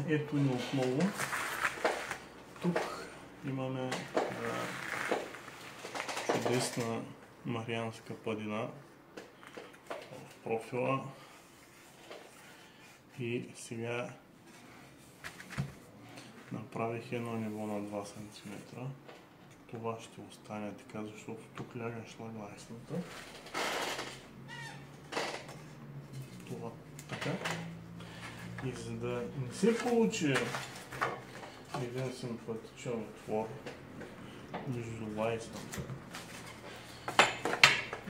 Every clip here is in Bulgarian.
Ето ни отново. Тук имаме чудесна Марианска падина в профила. И сега направих едно ниво на 2 см. Това ще остане така, защото тук ляга шлаглайсната. Това така. И за да не се получи един симпатичен отвор между лайсната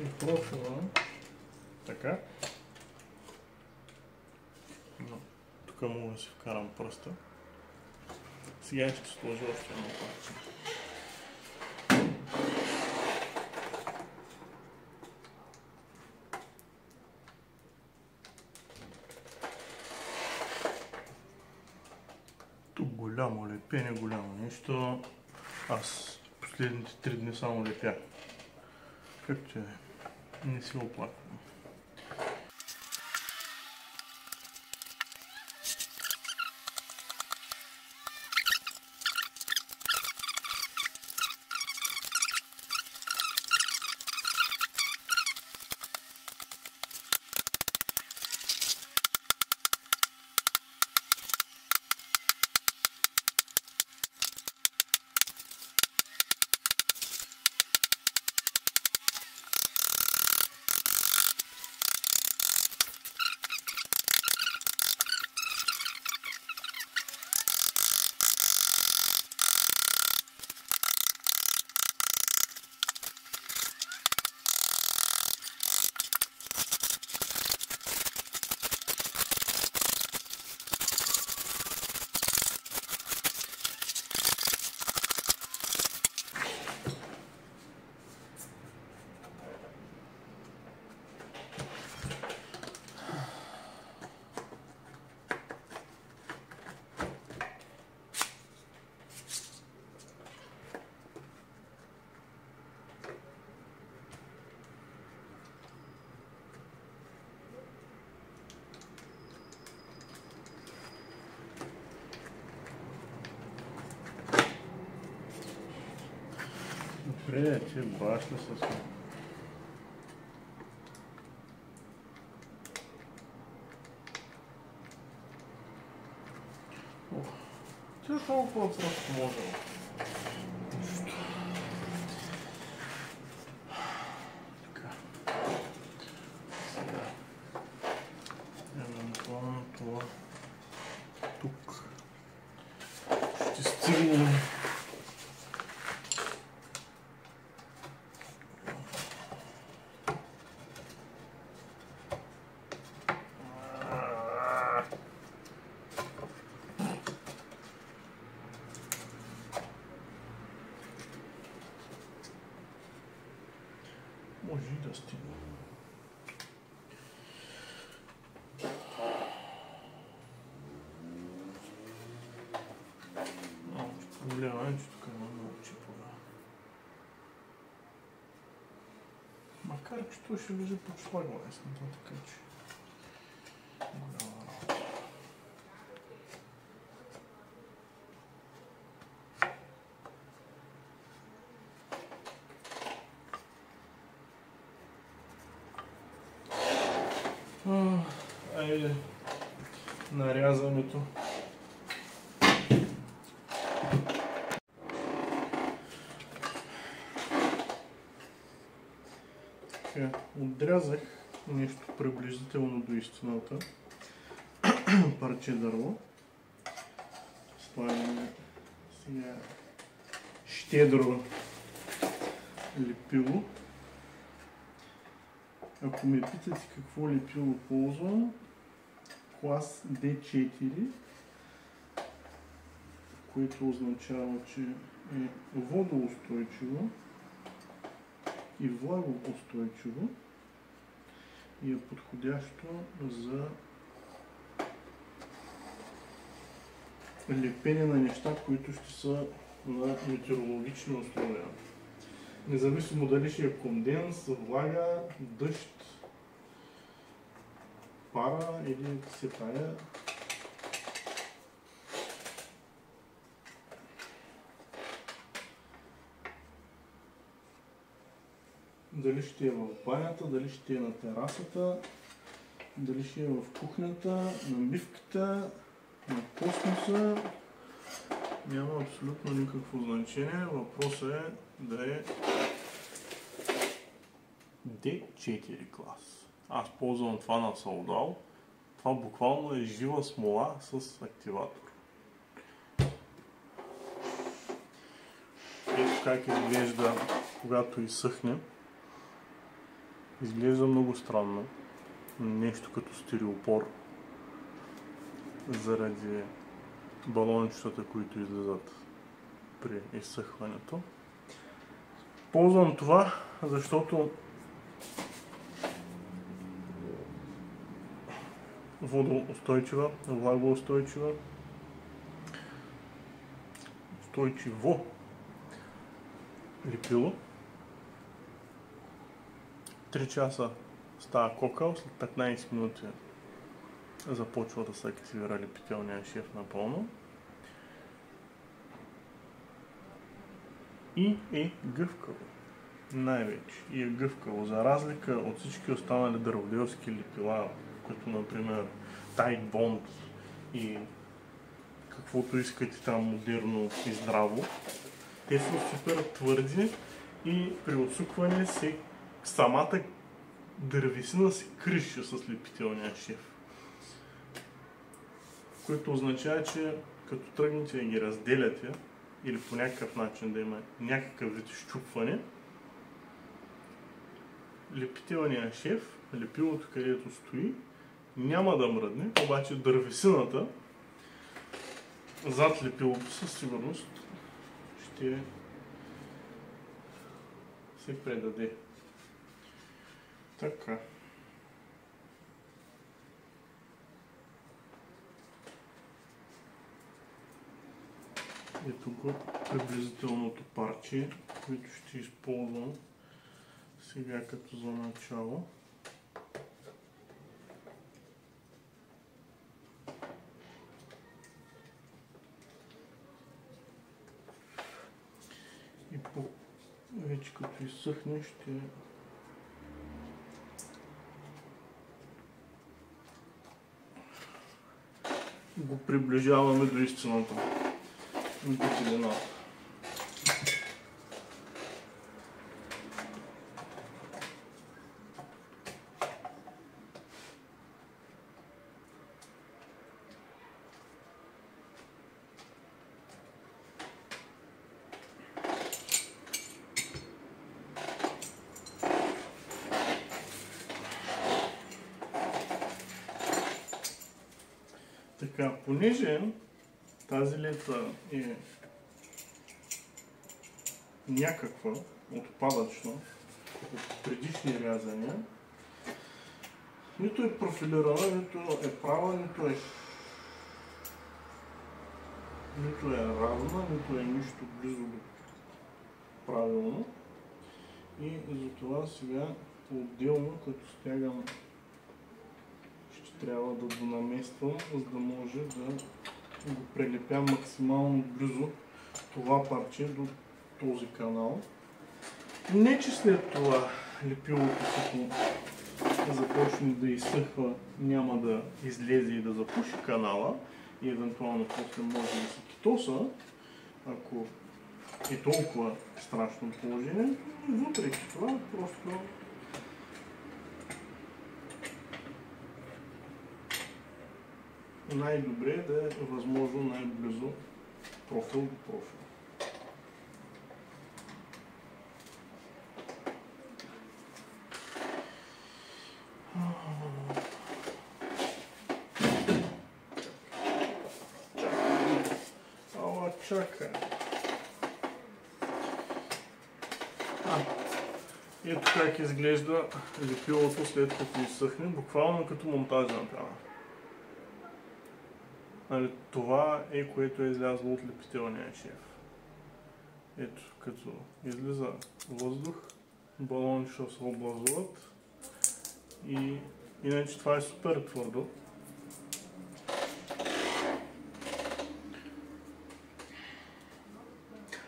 и профила, така. Но тук мога да си вкарам пръста. Сега ще сложа още едно парче. Тук голямо лепене, голямо нещо. Аз последните 3 дни само лепя. Както е, не се оплаквам. Добре, че башля с... Че толкова просто може? Така. Сега. Евентуално това тук ще стигнем. Може и да стигне. Проблема е, че тук има много чипове. Макар че той ще лежи под шлаглайсната, така че голяма работа. Айде, нарязването. Отрязах нещо приблизително до истината. Парче дърво. Слагаме сега щедро лепило. Ако ме питате какво лепило ползвам, клас D4, което означава, че е водоустойчиво и влагоустойчиво и е подходящо за лепене на неща, които ще са на метеорологични условия. Независимо дали ще е конденс, влага, дъжд, пара или се тая, Дали ще е в банята, дали ще е на терасата, дали ще е в кухнята, на мивката, на космоса. Няма абсолютно никакво значение. Въпросът е да е D4 клас. Аз ползвам това на Soldal. Това буквално е жива смола с активатор. Ето как изглежда, когато изсъхне. Изглежда много странно. Нещо като стиреопор. Заради балончетата, които излизат при изсъхването. Ползвам това, защото водоустойчива, влагоустойчива, устойчиво лепило. 3 часа става кокъл, след 15 минути започва да се активира лепителния шеф напълно. И е гъвкаво. Най-вече. И е гъвкаво. За разлика от всички останали дърводелски лепила, като например Titebond и каквото искате там модерно и здраво, те са супер твърди и при отсукване самата дървесина се кръши с лепителния шеф. Което означава, че като тръгнете да ги разделяте или по някакъв начин да има някакъв вид щупване, лепителният шеф, лепилото където стои, няма да мръдне, обаче дървесината зад лепилото със сигурност ще се предаде. Така. Ето го приблизителното парче, което ще използвам сега като за начало. И вече като изсъхне ще го приближаваме до истината. До целината. Така, понеже тази летва е някаква отпадъчна от предишни рязания, нито е профилирана, нито е права, нито е равна, нито е нищо близо до правилно. И затова сега отделно, като стягам, ще трябва да го намествам, за да може да го прилепя максимално близо това парче до този канал. Не че след това лепилото, като започне да изсъхва, няма да излезе и да запуши канала и евентуално после може да се китоса, ако е толкова страшно положение. Въпреки това просто най-добре е да е възможно най-близо профил до профил. Ала, чакай. Ето как изглежда лепилото след като изсъхне, буквално като монтажна пяна. Това е, което е излязло от лепителния шеф. Ето, като излиза въздух, балони ще се образуват и иначе това е супер твърдо.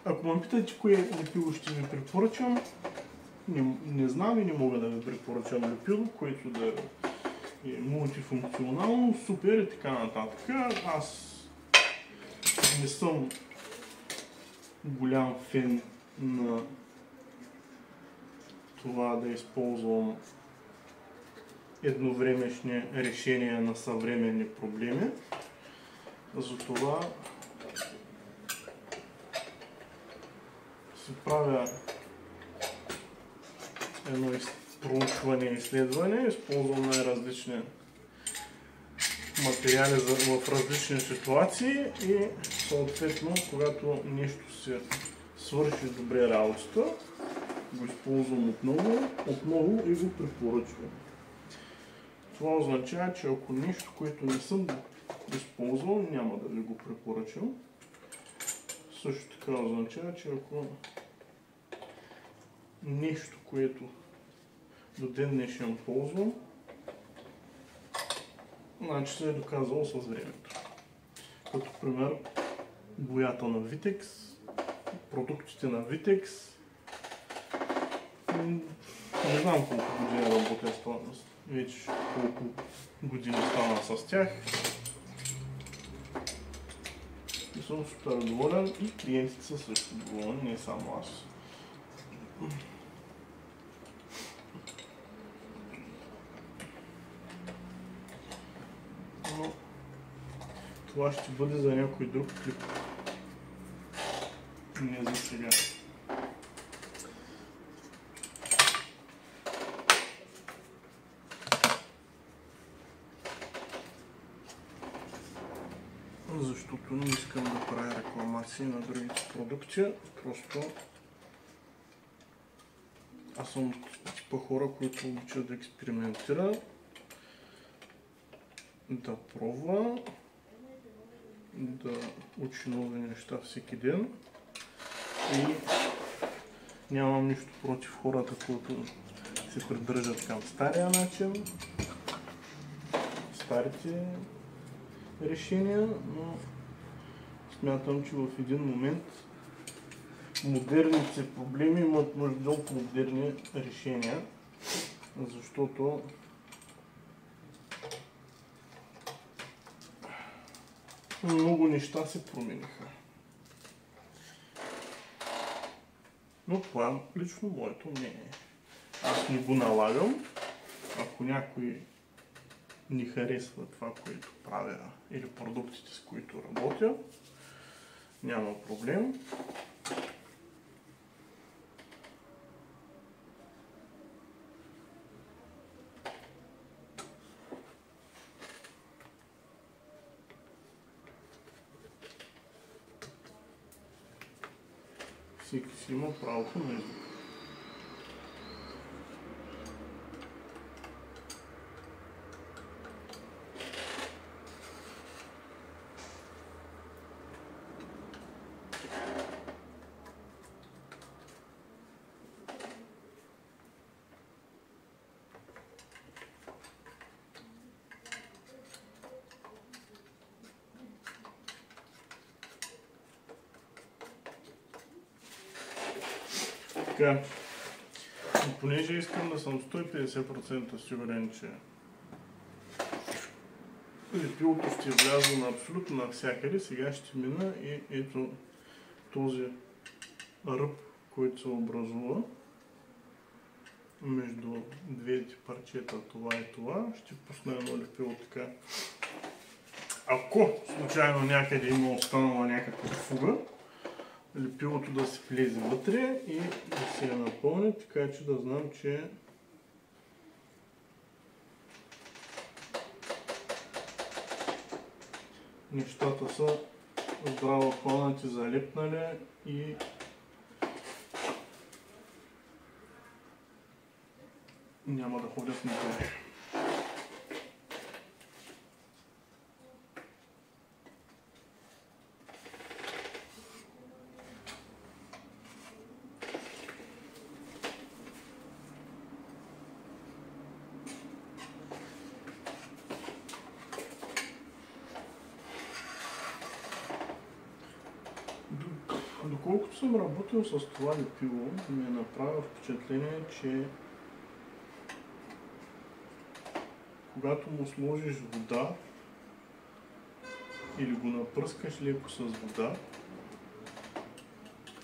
Ако ме питате кое лепило ще ви препоръчам, не знам и не мога да ви препоръчам лепило, което да е мултифункционално, супер и така нататък. Аз не съм голям фен на това да използвам едновремешни решения на съвременни проблеми. Затова си правя едно проучване и изследване, използвам най-различни материали в различни ситуации и съответно, когато нещо се свърши добре работата, го използвам отново и го препоръчвам. Това означава, че ако нещо, което не съм използвал, няма да ви го препоръчам. Също така означава, че ако нещо, което до ден днешен ползвам, значи се е доказало с времето. Като пример боята на Vitex, продуктите на Vitex. Не знам колко години работя с това, вече колко години стана с тях. И съм супер доволен и клиентите са също доволни, не само аз. Но това ще бъде за някой друг клип. Не за сега. Защото не искам да правя рекламации на другите продукти, просто аз съм от типа хора, които обичат да експериментира, да пробва, да учи нови неща всеки ден и нямам нищо против хората, които се придържат към стария начин, старите решения, но смятам, че в един момент модерните проблеми имат нужда от модерни решения, защото много неща се промениха. Но това лично моето мнение. Аз не го налагам. Ако някой не харесва това, което правя или продуктите, с които работя, няма проблем. Всеки си има правото на избор. Така, понеже искам да съм 150% сигурен, че лепилото ще вляза на абсолютно навсякъде, сега ще мина и ето този ръб, който се образува между двете парчета, това и това, ще пусна едно лепило така. Ако случайно някъде има останала някаква фуга, лепилото да се влезе вътре и да се я напълни, така че да знам, че нещата са здраво пълнати, залепнали и няма да ходят никъде. Доколкото съм работил с това лепило, ми е направило впечатление, че когато му сложиш вода или го напръскаш леко с вода,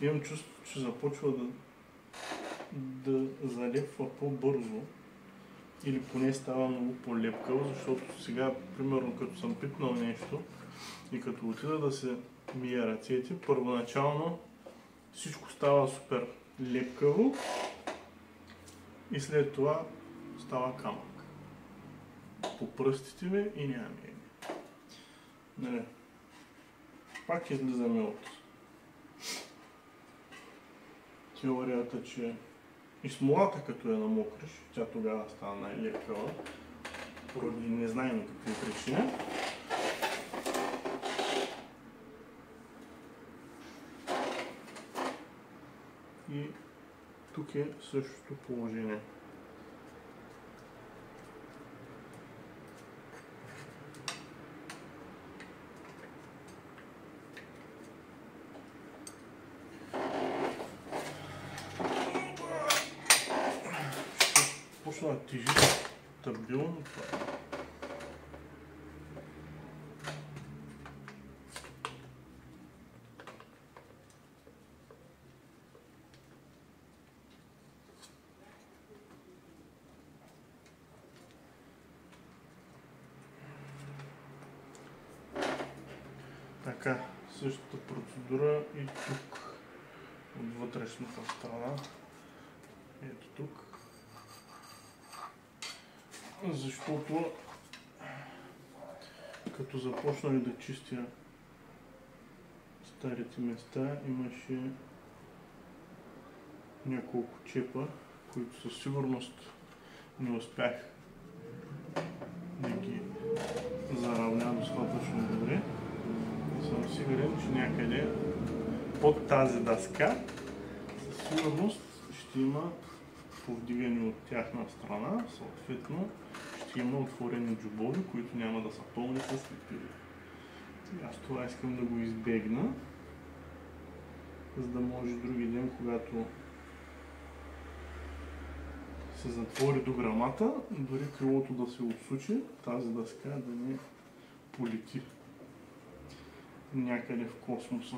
имам чувството, че започва да залепва по-бързо или поне става много по-лепкаво, защото сега, примерно, като съм пипнал нещо и като отида да се мия ръцете, първоначално всичко става супер лепкаво и след това става камък по пръстите ми и няма миене. Нали? Пак излизаме от теорията, че и смолата като я намокриш, тя тогава става най-лепкава, поради незнайно какви причини. И тук е същото положение. Почна да тежи стабилно това. Така, същата процедура и тук, от вътрешната страна. Ето тук. Защото като започнах да чистя старите места, имаше няколко чепа, които със сигурност не успях да ги заравня достатъчно добре. И съм сигурен, че някъде под тази дъска със сигурност ще има повдигани от тяхна страна, съответно ще има отворени джобове, които няма да са пълни с лепило. Аз това искам да го избегна, за да може други ден, когато се затвори до грамата, дори крилото да се отсучи, тази дъска да не полети някъде в космоса.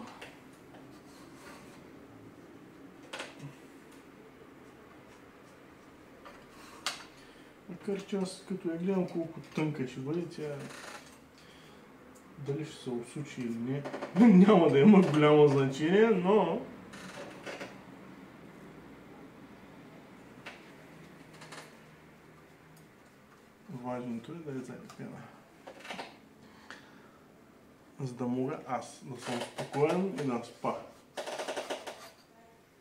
Макар че аз като я гледам колко тънка ще бъде, тя дали ще се отсучи или не, няма да има голямо значение, но важното е да е залепена. За да мога аз да съм спокоен и да спа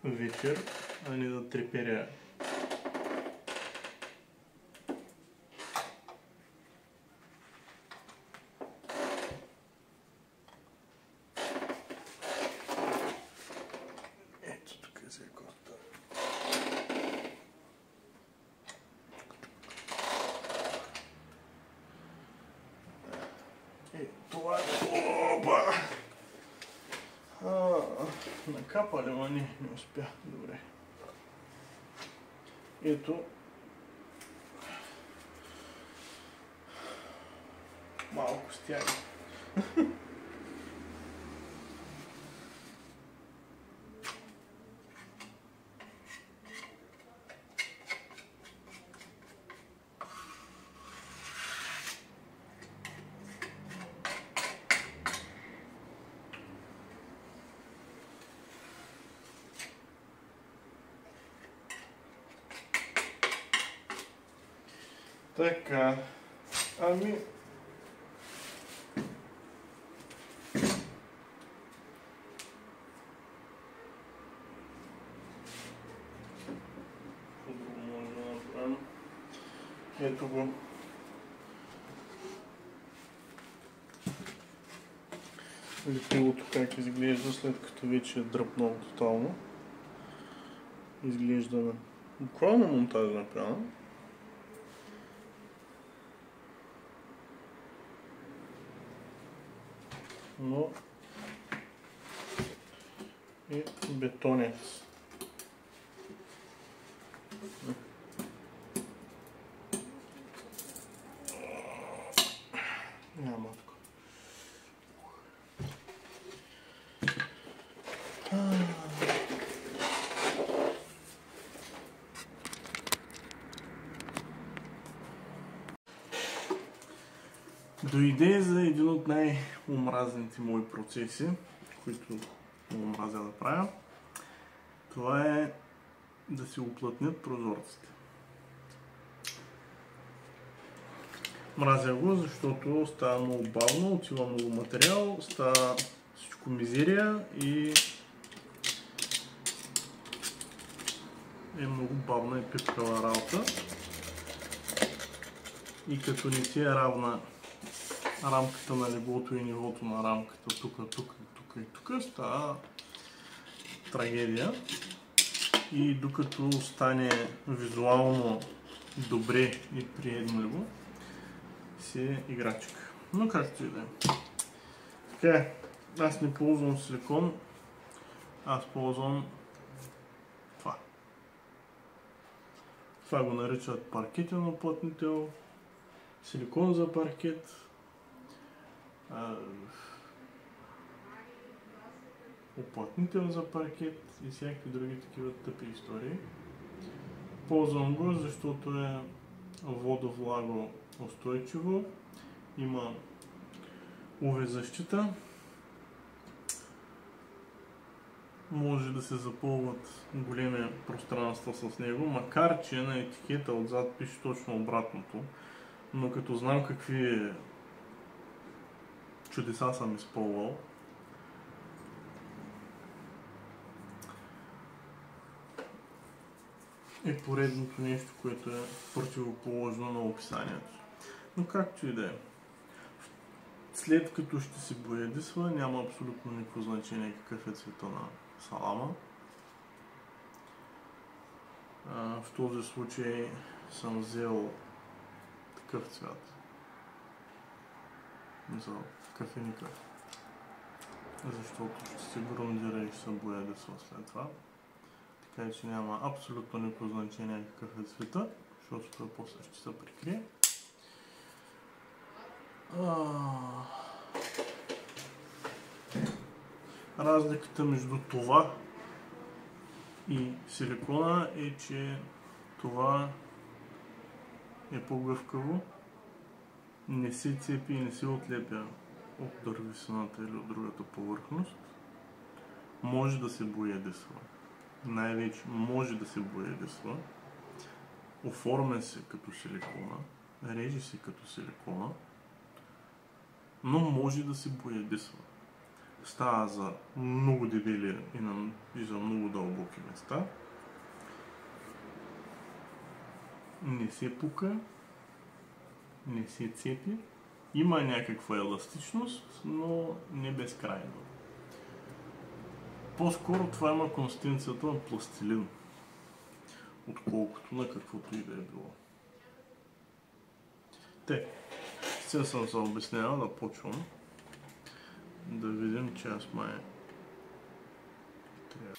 вечер, а не да треперя. Ето тук е коста. Това е... Опа! Накапа ли, ма не успя. Добре. Ето. Малко стяга. Така, ами... По-друго може да направим. Ето го. Лепилото как изглежда след като вече е дръпнало тотално. Изглежда на буквално монтажна пяна. Но и бетонец. Няма така. Дойде за един от най-омразните мои процеси, които много мразя да правя. Това е да се уплътнят прозорците. Мразя го, защото става много бавно, отива много материал, става всичко мизерия и е много бавна и пипкава работа. И като не ти е равна рамката на леглото и нивото на рамката тук и тук, става трагедия. И докато стане визуално добре и приемливо, си е играчка. Но както и да е. Така, аз не ползвам силикон, аз ползвам това. Това го наричат паркетен уплътнител, силикон за паркет, уплътнител за паркет и всякакви други такива тъпи истории. Ползвам го, защото е водо-влаго устойчиво, има UV защита, може да се запълват големи пространства с него, макар че на етикета отзад пише точно обратното, но като знам какви чудеса съм изпълвал, е поредното нещо, което е противоположно на описанието. Но както и да е. След като ще се боядисва, няма абсолютно никакво значение какъв е цвета на салама. В този случай съм взел такъв цвят. За кафеникъв. Защото ще се грундира и ще се боядисва след това. Така че няма абсолютно никакво значение какъв е цвета, защото той после ще се прикрие. Разликата между това и силикона е, че това е по-гъвкаво, не се цепи и не се отлепя от дървесината или от другата повърхност. Може да се боядисва. Най-вече може да се боядисва. Оформя се като силикона, реже се като силикона, но може да се боядисва. Става за много дебели и за много дълбоки места. Не се пука, не се цепи. Има някаква еластичност, но не безкрайно. По-скоро това има консистенцията на пластилин, отколкото на каквото и да е било. Сега съм се обяснявал да почвам. Да видим, че аз май трябва.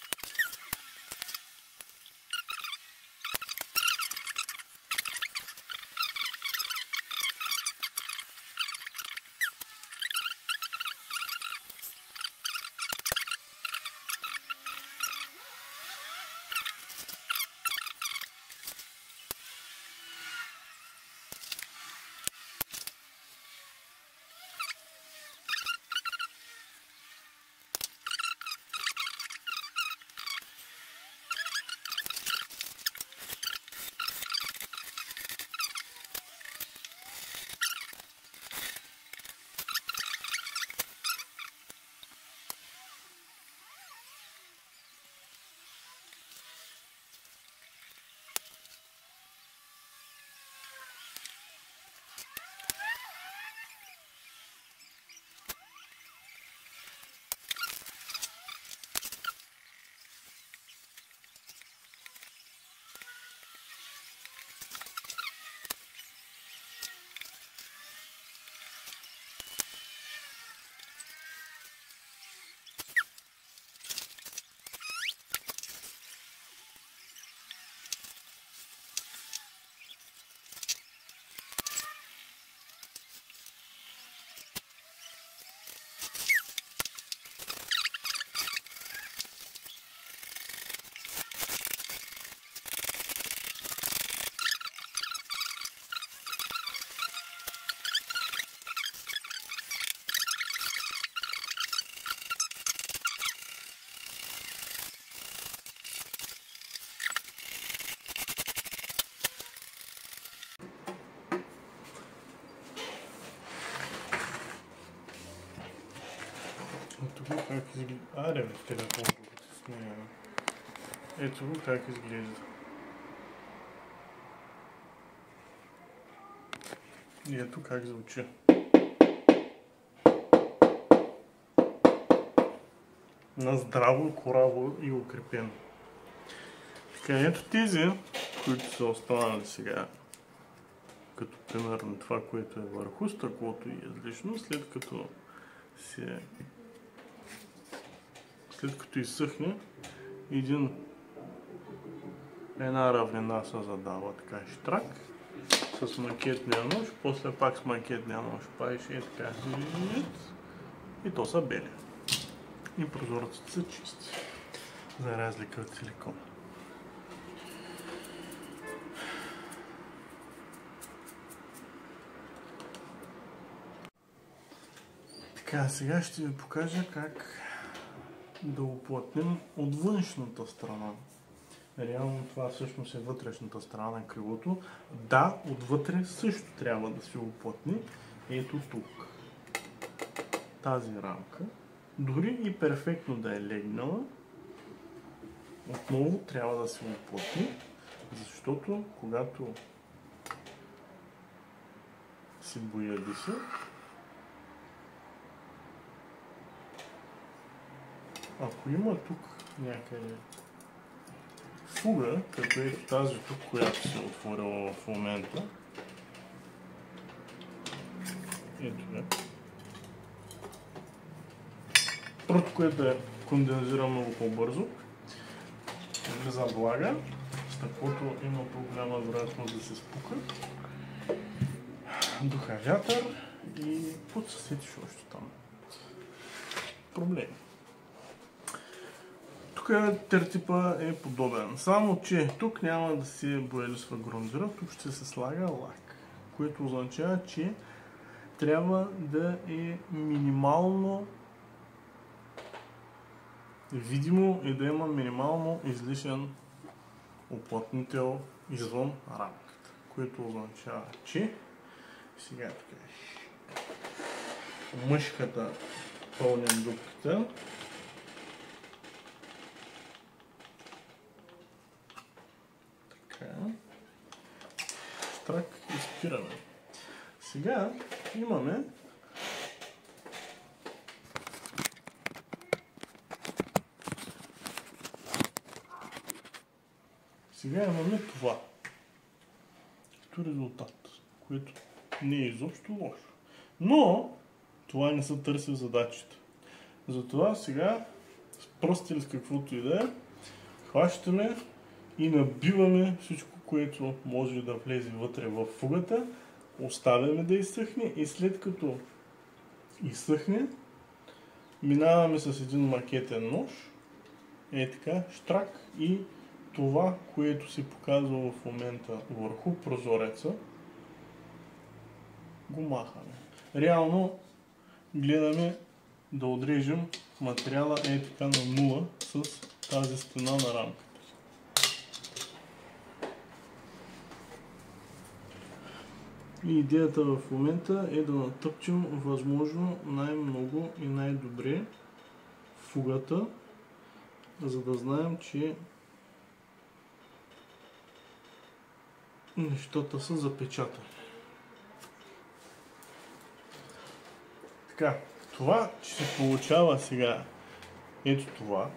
види как изглежда. Аре бе, телефон, докато се смея. Ето го как изглежда. И ето как звучи. На здраво, кораво и укрепено. Така, ето тези, които са останали сега, като примерно това, което е върху стъклото и излишно, след като изсъхне, една равнина се задава така штрак с макетния нож, после пак с макетния нож правиш и така и то са бели. И прозорците са чисти, за разлика от силикон. Така, сега ще ви покажа как да уплътним от външната страна. Реално това всъщност е вътрешната страна на крилото. Да, отвътре също трябва да се уплътни. Ето тук. Тази рамка. Дори и перфектно да е легнала, отново трябва да се уплътни, защото когато се бояди се, ако има тук някъде фуга, като ето тази тук, която се е отворила в момента, ето е, прото, което е кондензира много по-бързо, влиза влага, стъклото има по-голяма вероятност да се спука, духа вятър и подсъсетиш още там. Проблеми. Тук тертипа е подобен, само че тук няма да се боядисва грунзера, тук ще се слага лак, което означава, че трябва да е минимално видимо и да има минимално излишен уплътнител извън рамката, което означава, че сега така мъжката пълням дупката. Штрак и спираме. Сега имаме това като резултат, което не е изобщо лошо. Но това не се търси в задачата. Затова сега с пръст или с каквото и да е, хващаме и набиваме всичко, което може да влезе вътре в фугата, оставяме да изсъхне и след като изсъхне, минаваме с един макетен нож, така, штрак, и това, което се показва в момента върху прозореца, го махаме. Реално гледаме да отрежем материала така на нула с тази стена на рамката. И идеята в момента е да натъпчем възможно най-много и най-добре фугата, за да знаем, че нещата са запечатани. Така, това, че се получава сега ето това,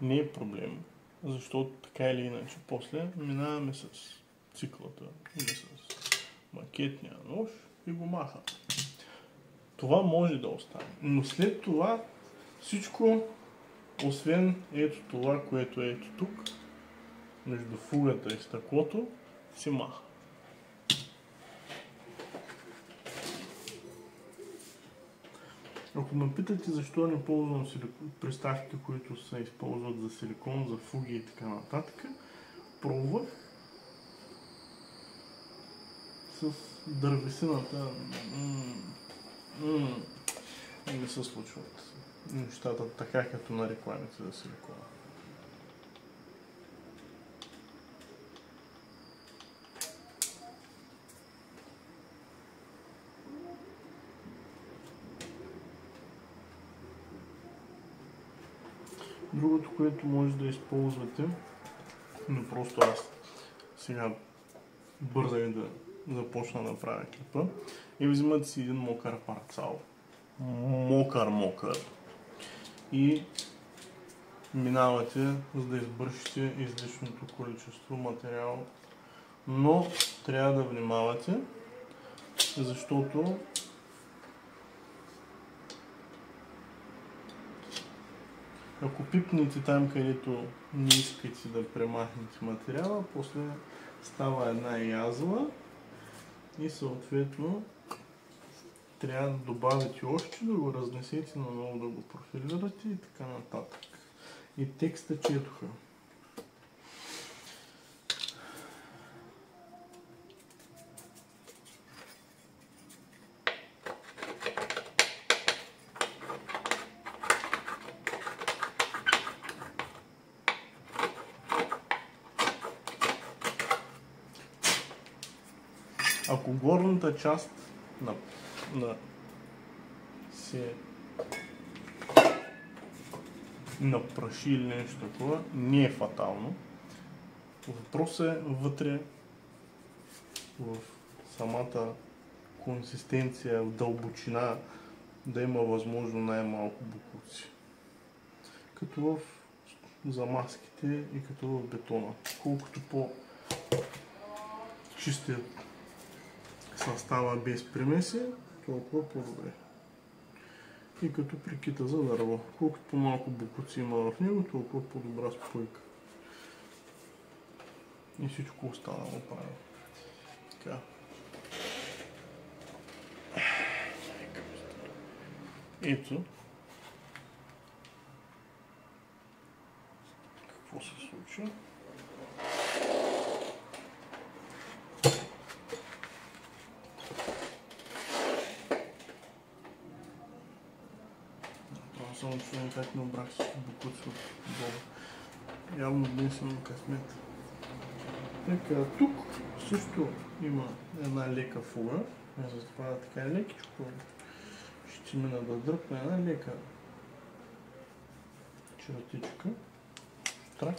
не е проблем, защото така или иначе после минаваме с циклата или с макетния нож и го махаме. Това може да остане, но след това всичко, освен ето това, което е ето тук, между фугата и стъклото, се маха. Ако ме питате защо не ползвам приставките, които се използват за силикон, за фуги и така нататък, пробвах с дървесината. Не се случват нещата така, като на рекламите за силикона. Другото, което може да използвате, но просто аз сега бързах да започна да правя клипа, и взимате си един мокър парцал. Мокър. И минавате, за да избършите излишното количество материал. Но трябва да внимавате, защото ако пипнете там, където не искате да премахнете материала, после става една язва и съответно трябва да добавите още, да го разнесете наново, да го профилирате и така нататък. И текста четоха. Ако горната част се напраши или нещо такова, не е фатално. Въпросът е вътре в самата консистенция, в дълбочина, да има възможно най-малко боклуци. Като в замазките и като в бетона. Колкото по-чистият състава без примеси, толкова по-добре. И като при кита за дърво. Колкото по-малко боклуци има в него, толкова по-добра спойка. И всичко останало прави. Така. Ето. Какво се случва? Само чуем как не обрах всички боклуци от боба. Явно днес имам късмет. Така, тук също има една лека фуга. Затова така е лекичко. Ще мина да дръпна една лека чертичка. Штрак.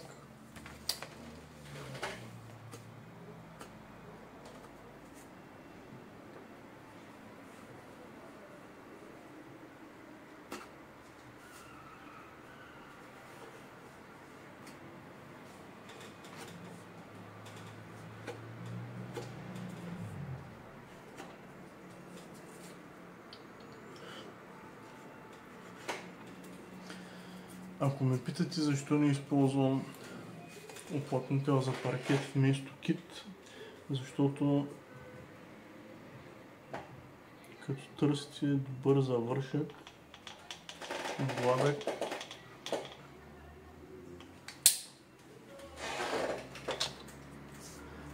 Ако ме питате защо не използвам уплътнител за паркет вместо кит, защото като търсите добър завършек, гладък,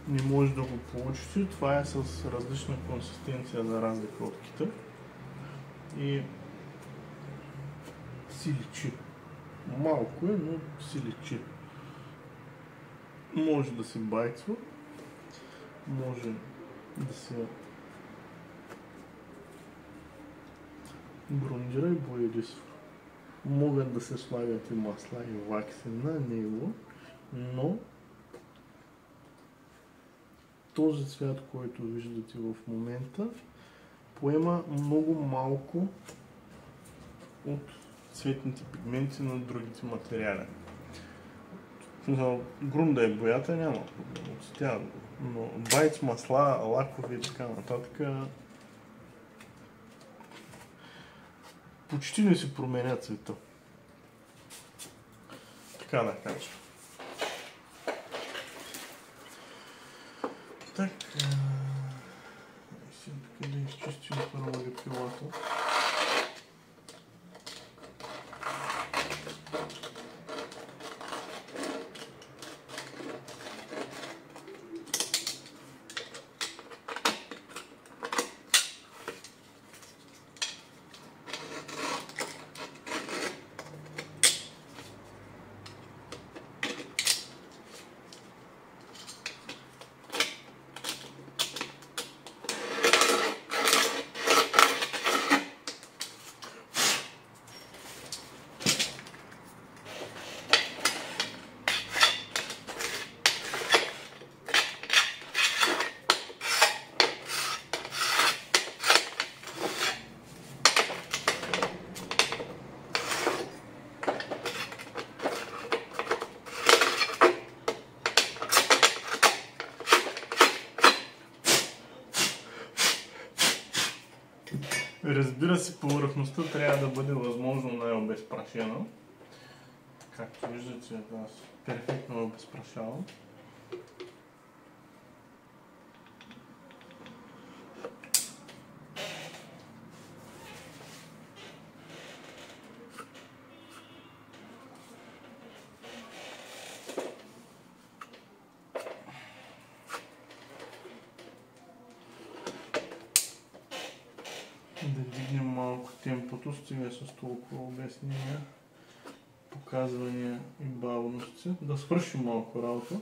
не може да го получите. Това е с различна консистенция за разлика от кита и си личи. Малко е, но си личи. Може да се байцва, може да се брондира и боядисва. Могат да се слагат и масла и вакси на него, но този цвят, който виждате в момента, поема много малко от цветните пигменти на другите материали. Грунда е боята, няма проблем, оцветява го. Но байц, масла, лакови и така нататък почти не се променя цвета. Така да кажа. Така, тук да изчистим първо лепилата. Разбира се, повърхността трябва да бъде възможно най-обезпрашена. Както виждате, аз перфектно обезпрашавам. Да вдигнем малко темпото, стига с толкова обяснения, показвания и бавности. Да свършим малко работа.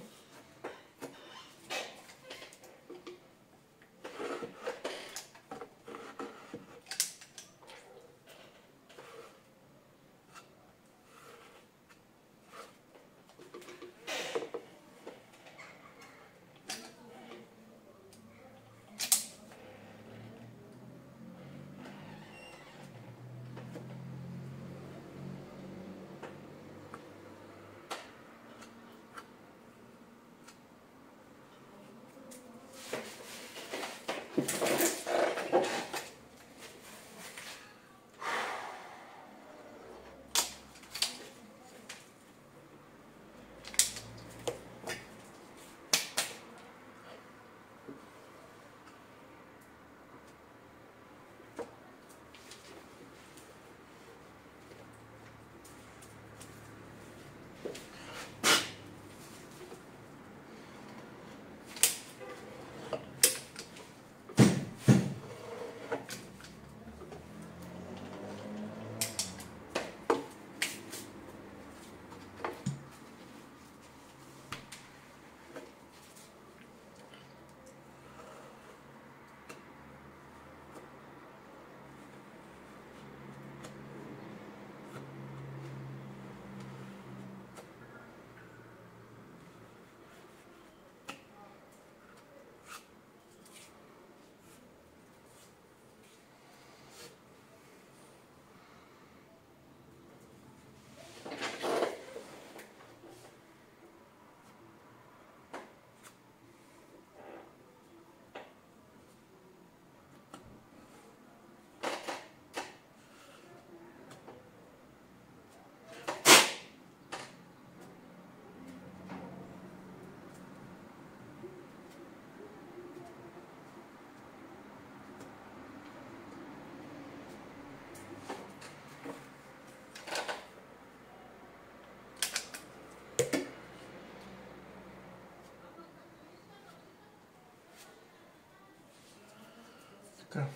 Така.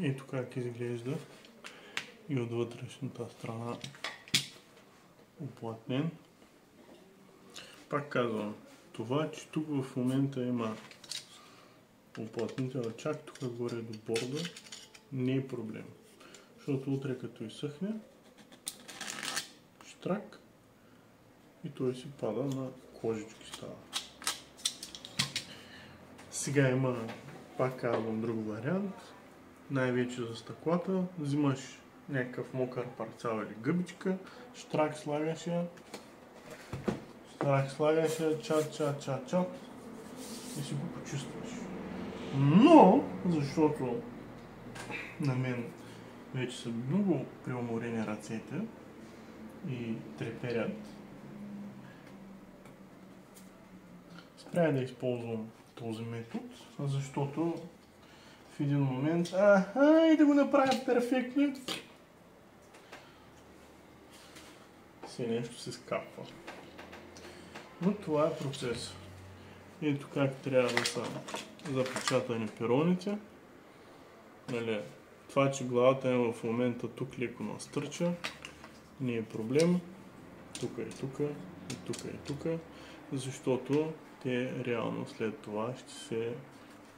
Ето как изглежда и от вътрешната страна уплътнен. Пак казвам, това, че тук в момента има уплътнител чак тук горе до борда, не е проблем. Защото утре като изсъхне, штрак и той си пада на кожички става. Сега има, пак казвам, друг вариант. Най-вече за стъклата. Взимаш някакъв мокър парцал или гъбичка, штрак слагаш я, чат и си го почистваш. Но, защото на мен вече са много преуморени ръцете и треперят, спря да използвам този метод, защото в един момент, и да го направя перфектно, все нещо се скапва. Но това е процес. Ето как трябва да са запечатани пероните. Нали, това, че главата е в момента тук леко настърча, не е проблем. Тук и тук, и тук и тук, защото те реално след това ще се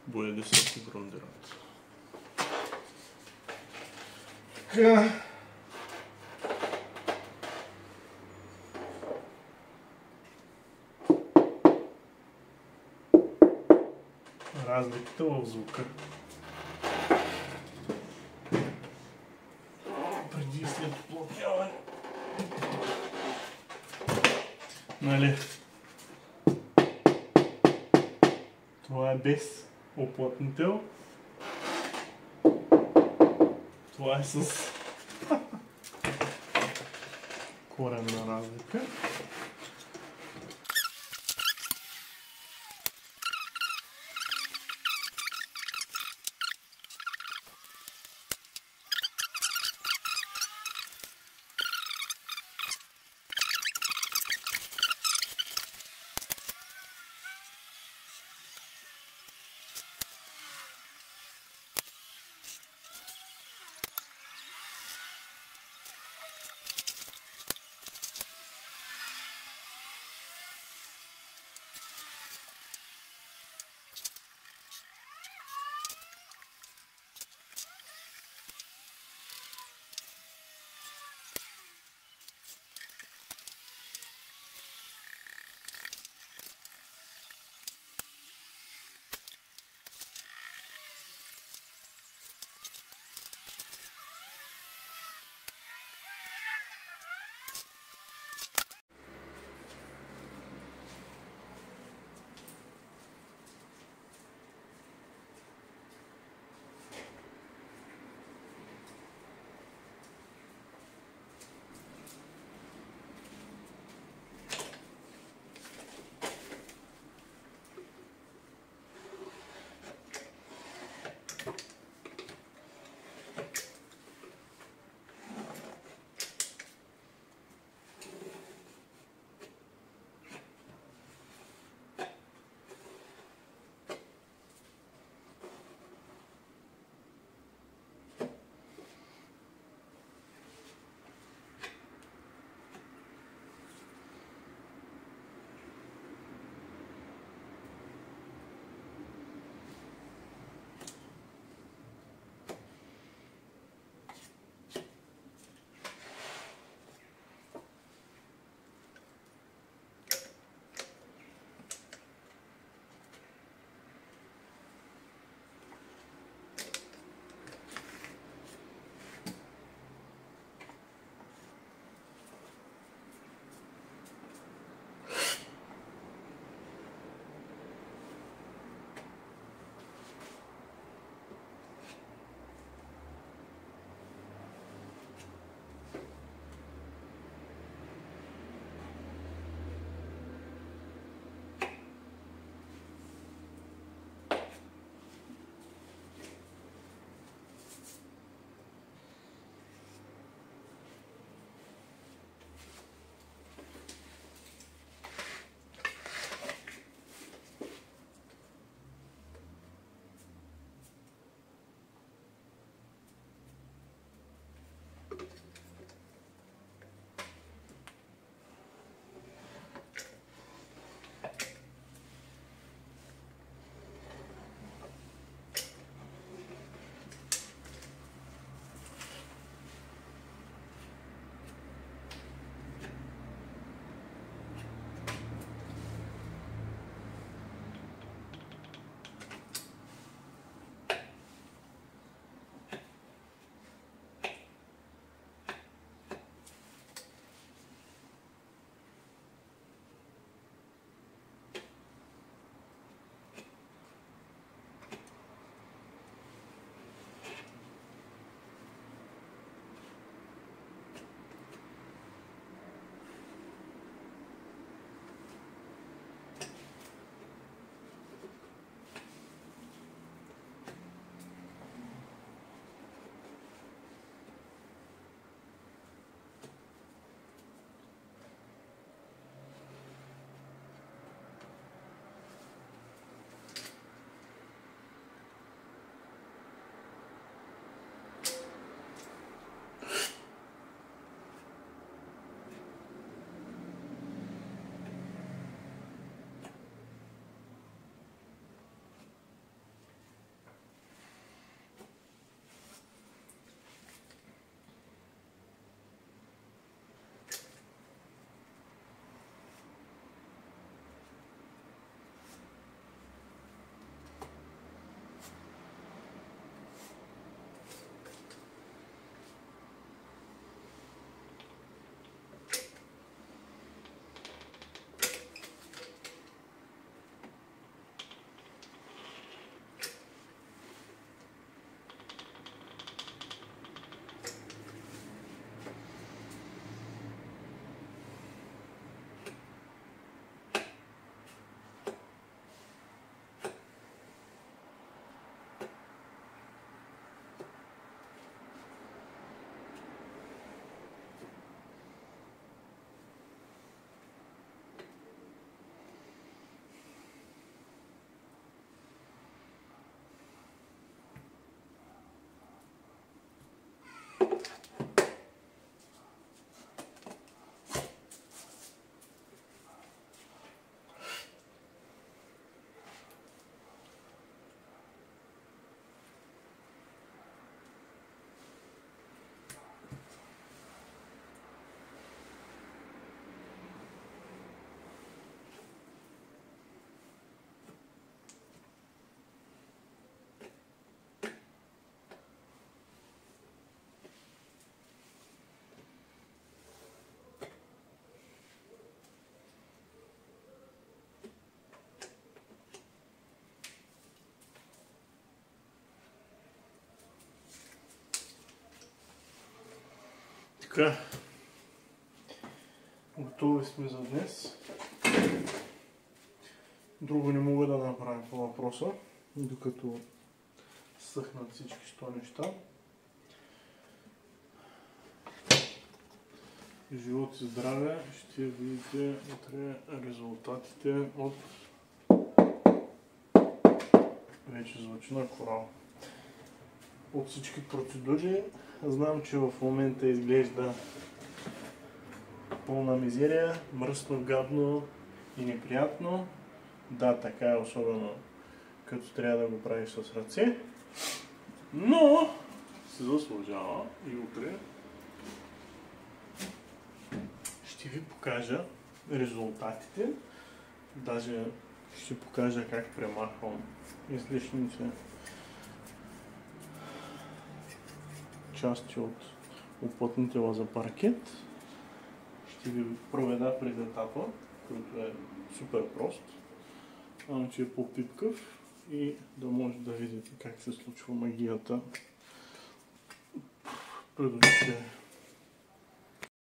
боят да се грундират. Разликата в звука. Преди и след оплътняване. Нали? Това е без оплътнител. Това е с коренна разлика. Така, готови сме за днес. Друго не мога да направя по въпроса, докато съхнат всички 100 неща. Живот и здраве, ще видите утре резултатите от вече звучи на корал. От всички процедури знам, че в момента изглежда пълна мизерия, мръсно, гадно и неприятно. Да, така е, особено като трябва да го правиш с ръце. Но се заслужава и утре ще ви покажа резултатите. Даже ще покажа как премахвам излишните части от уплътнителя за паркет. Ще ви проведа през етапа, който е супер прост, само че е по-пипкав и да може да видите как се случва магията пред очите